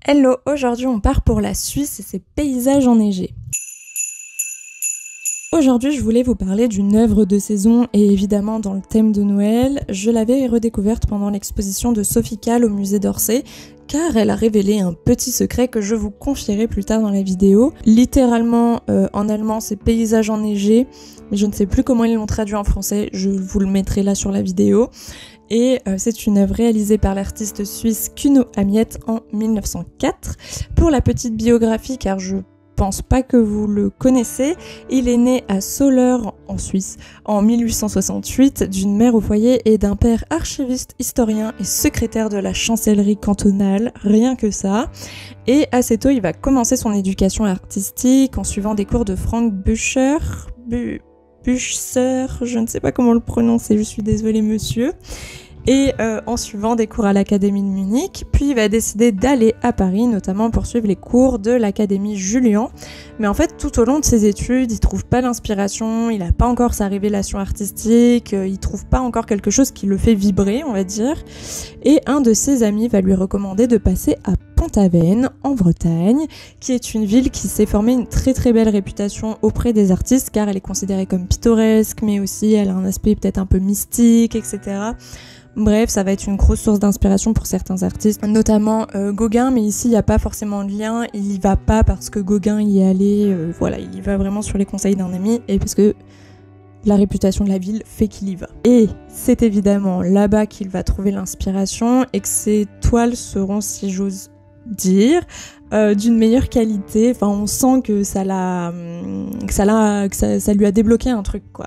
Hello, aujourd'hui on part pour la Suisse et ses paysages enneigés. Aujourd'hui, je voulais vous parler d'une œuvre de saison et évidemment dans le thème de Noël. Je l'avais redécouverte pendant l'exposition de Sophie Calle au musée d'Orsay, car elle a révélé un petit secret que je vous confierai plus tard dans la vidéo. Littéralement, en allemand, c'est paysages enneigés, mais je ne sais plus comment ils l'ont traduit en français, je vous le mettrai là sur la vidéo. Et c'est une œuvre réalisée par l'artiste suisse Kuno Amiet en 1904. Pour la petite biographie, car je pense pas que vous le connaissez, il est né à Soleure en Suisse en 1868 d'une mère au foyer et d'un père archiviste, historien et secrétaire de la chancellerie cantonale, rien que ça. Et assez tôt, il va commencer son éducation artistique en suivant des cours de Frank Büchser, je ne sais pas comment le prononcer, je suis désolée monsieur. Et en suivant des cours à l'Académie de Munich, puis il va décider d'aller à Paris, notamment pour suivre les cours de l'Académie Julian. Mais en fait, tout au long de ses études, il trouve pas d'inspiration, il n'a pas encore sa révélation artistique, il trouve pas encore quelque chose qui le fait vibrer, on va dire. Et un de ses amis va lui recommander de passer à Pont-Aven, en Bretagne, qui est une ville qui s'est formée une très très belle réputation auprès des artistes, car elle est considérée comme pittoresque, mais aussi elle a un aspect peut-être un peu mystique, etc. Bref, ça va être une grosse source d'inspiration pour certains artistes, notamment Gauguin, mais ici il n'y a pas forcément de lien, il y va pas parce que Gauguin y est allé, voilà, il y va vraiment sur les conseils d'un ami et parce que la réputation de la ville fait qu'il y va. Et c'est évidemment là-bas qu'il va trouver l'inspiration et que ses toiles seront, si j'ose dire, d'une meilleure qualité. Enfin, on sent que ça lui a débloqué un truc, quoi.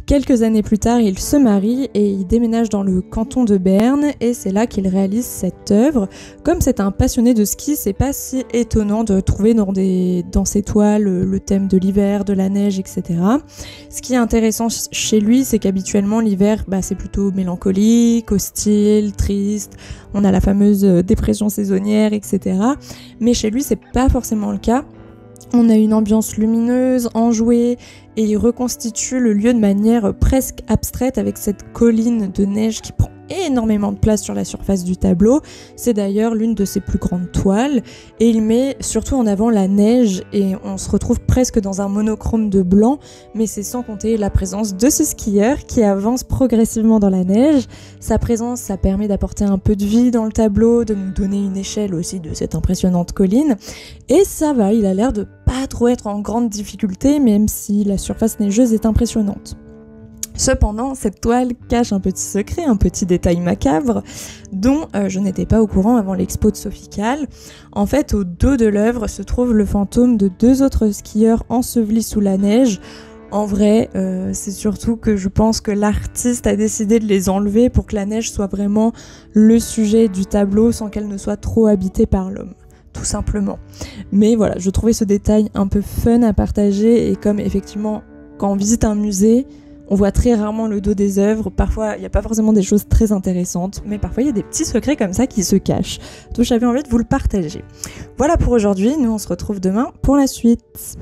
Quelques années plus tard, il se marie et il déménage dans le canton de Berne et c'est là qu'il réalise cette œuvre. Comme c'est un passionné de ski, c'est pas si étonnant de trouver dans ses toiles le thème de l'hiver, de la neige, etc. Ce qui est intéressant chez lui, c'est qu'habituellement l'hiver, c'est plutôt mélancolique, hostile, triste. On a la fameuse dépression saisonnière, etc. Mais chez lui, c'est pas forcément le cas. On a une ambiance lumineuse, enjouée, et il reconstitue le lieu de manière presque abstraite avec cette colline de neige qui prend énormément de place sur la surface du tableau. C'est d'ailleurs l'une de ses plus grandes toiles et il met surtout en avant la neige et on se retrouve presque dans un monochrome de blanc, mais c'est sans compter la présence de ce skieur qui avance progressivement dans la neige. Sa présence, ça permet d'apporter un peu de vie dans le tableau, de nous donner une échelle aussi de cette impressionnante colline et ça va, il a l'air de pas trop être en grande difficulté même si la surface neigeuse est impressionnante. Cependant, cette toile cache un petit secret, un petit détail macabre dont je n'étais pas au courant avant l'expo de Sophie Calle. En fait, au dos de l'œuvre se trouve le fantôme de deux autres skieurs ensevelis sous la neige. En vrai, c'est surtout que je pense que l'artiste a décidé de les enlever pour que la neige soit vraiment le sujet du tableau sans qu'elle ne soit trop habitée par l'homme. Tout simplement. Mais voilà, je trouvais ce détail un peu fun à partager et comme effectivement, quand on visite un musée, on voit très rarement le dos des œuvres, parfois il n'y a pas forcément des choses très intéressantes, mais parfois il y a des petits secrets comme ça qui se cachent. Donc j'avais envie de vous le partager. Voilà pour aujourd'hui, nous on se retrouve demain pour la suite.